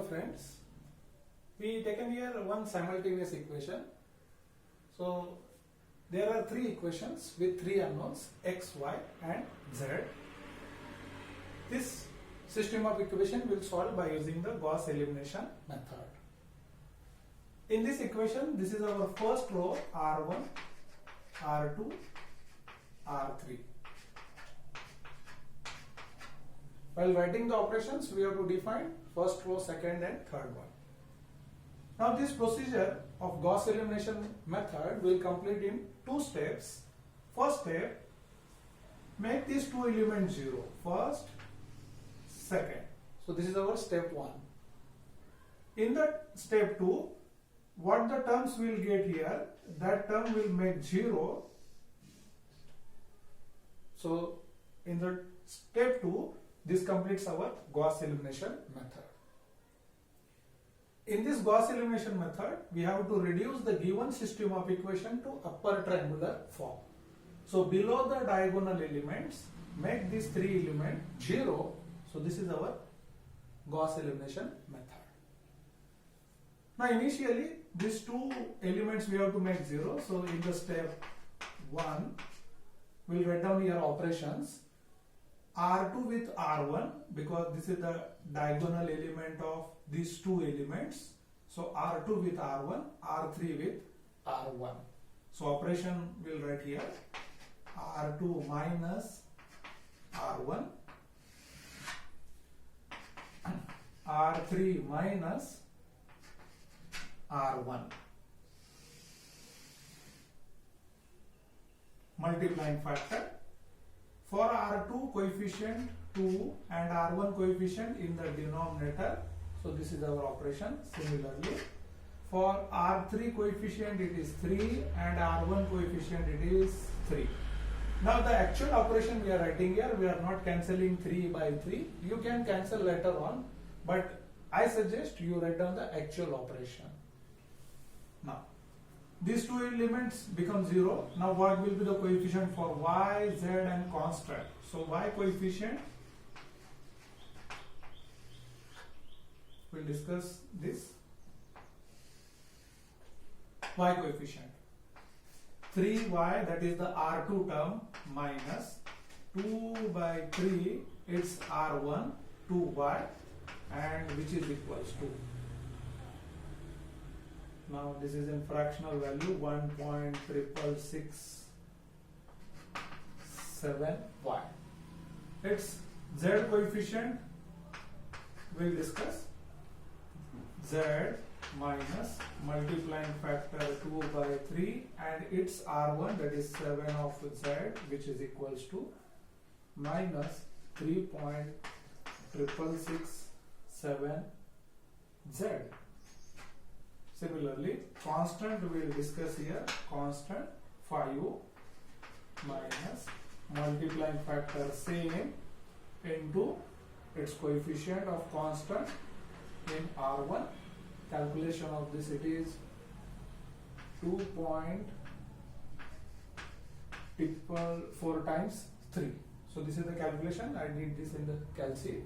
friends, we taken here one simultaneous equation. So there are three equations with three unknowns x, y and z. This system of equation will solve by using the Gauss elimination method. In this equation, this is our first row R1, R2, R3. While writing the operations, we have to define first row, second and third one. Now this procedure of Gauss elimination method will complete in two steps. First step, make these two elements 0. First, second. So this is our step 1. In that step 2, what the terms will get here, that term will make 0. So in the step 2, this completes our Gauss elimination method. In this Gauss elimination method, we have to reduce the given system of equation to upper triangular form. So below the diagonal elements, make these three elements 0. So this is our Gauss elimination method. Now initially, these two elements we have to make 0. So in the step 1, we'll write down here operations. R2 with R1, because this is the diagonal element of these two elements. So R2 with R1, R3 with R1. So operation will write here R2 minus R1, R3 minus R1. Multiplying factor. For R2 coefficient 2 and R1 coefficient in the denominator, so this is our operation. Similarly, for R3 coefficient it is 3 and R1 coefficient it is 3. Now the actual operation we are writing here, we are not cancelling 3 by 3. You can cancel later on, but I suggest you write down the actual operation. Now these two elements become 0. Now what will be the coefficient for y, z and constant? So y coefficient, we'll discuss this. Y coefficient 3y, that is the R2 term, minus 2 by 3, it's R1 2y, and which is equals to, now this is in fractional value 1.6667y. Its z coefficient we'll discuss. Z minus multiplying factor 2 by 3 and its R1, that is 7 of z, which is equals to minus 3.6667z. Similarly, constant we will discuss here. Constant 5 minus multiplying factor same into its coefficient of constant in R1. Calculation of this, it is 2.4 times 3. So this is the calculation. I did this in the calc sheet.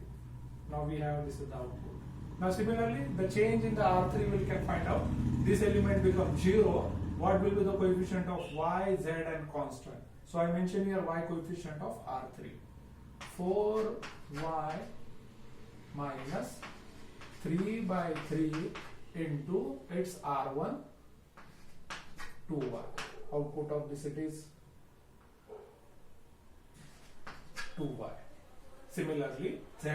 Now we have this is the output. Now similarly, the change in the R3 we can find out. This element becomes 0. What will be the coefficient of y, z and constant? So I mentioned here y coefficient of R3. 4y minus 3 by 3 into its R1 2y. Output of this, it is 2y. Similarly, z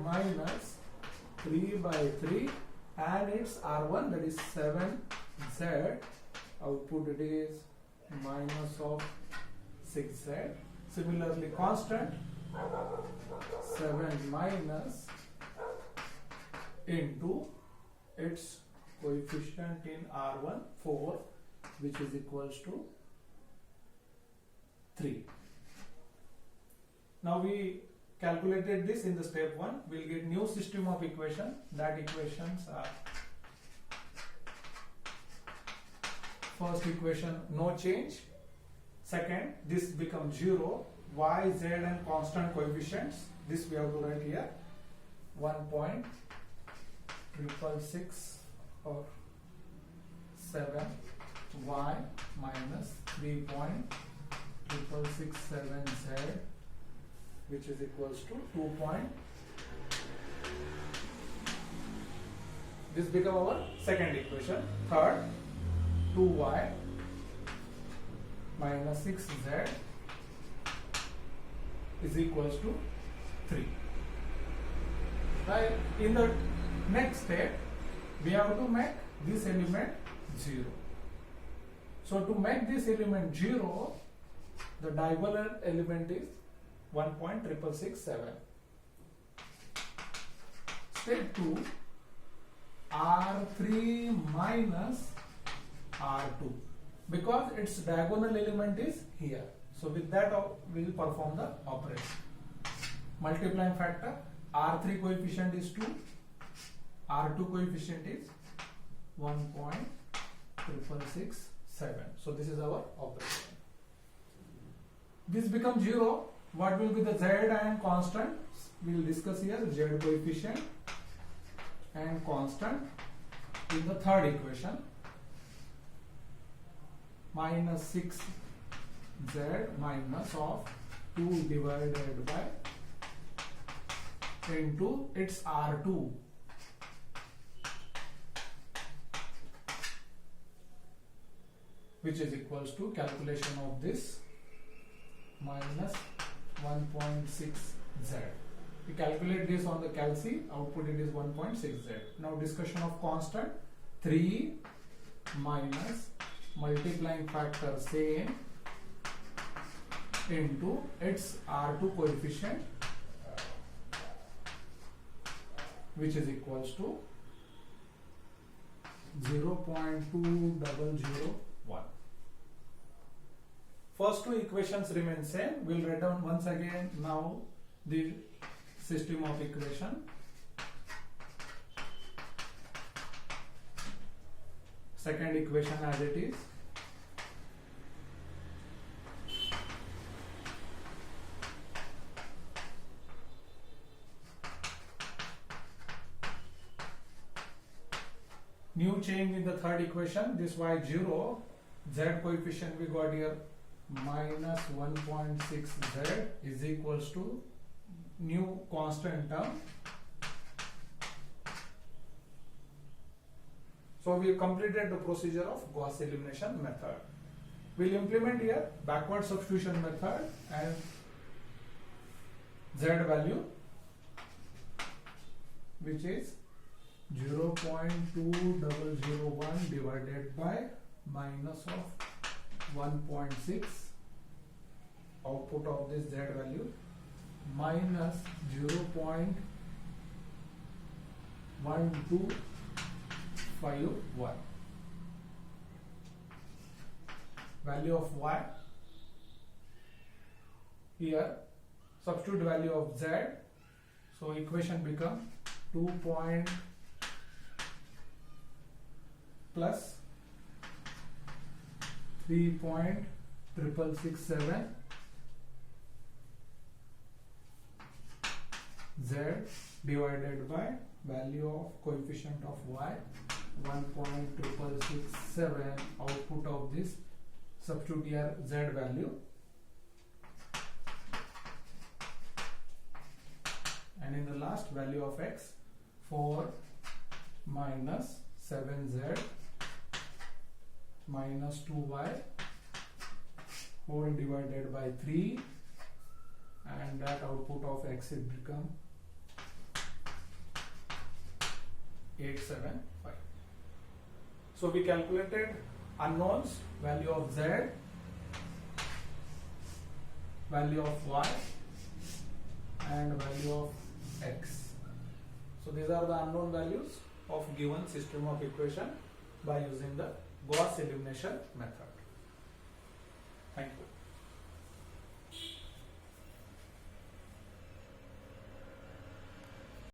minus 3 by 3 and its R1, that is 7z. Output, it is minus of 6z. Similarly, constant 7 minus into its coefficient in R1 4, which is equals to 3. Now we calculated this in the step 1. We'll get new system of equation. That equations are, first equation no change. Second, this becomes 0. Y, z and constant coefficients. This we have to write here. 1.6667 666 or 7 y minus 3.6667 z, which is equals to 2. This become our second equation. Third, 2y minus 6z is equals to 3. Right? In the next step, we have to make this element 0. So to make this element 0, the diagonal element is 1.667. Step 2, R3 minus R2, because its diagonal element is here. So with that we will perform the operation. Multiplying factor, R3 coefficient is 2, R2 coefficient is 1.667. So this is our operation. This becomes 0. What will be the z and constant? We will discuss here. Z coefficient and constant in the third equation. Minus 6z minus of 2 divided by into its R2, which is equals to calculation of this minus 1.6z. We calculate this on the calc, output it is 1.6z. Now discussion of constant, 3 minus multiplying factor same into its R2 coefficient, which is equals to 0.2001. First two equations remain same. We'll write down once again now the system of equation. Second equation as it is. New change in the third equation, this y0, z coefficient we got here minus 1.6z is equals to new constant term. So we completed the procedure of Gauss elimination method. We'll implement here backward substitution method and z value, which is 0.2001 divided by minus of 1.6, output of this z value minus 0.1251, value of y here, substitute value of z, so equation become 2 plus 3.6667 z divided by value of coefficient of y 1.667, output of this substitute here z value, and in the last value of x 4 minus 7z minus 2y whole divided by 3, and that output of x will become 875. So we calculated unknowns, value of z, value of y and value of x. So these are the unknown values of given system of equation by using the Gauss elimination method. Thank you.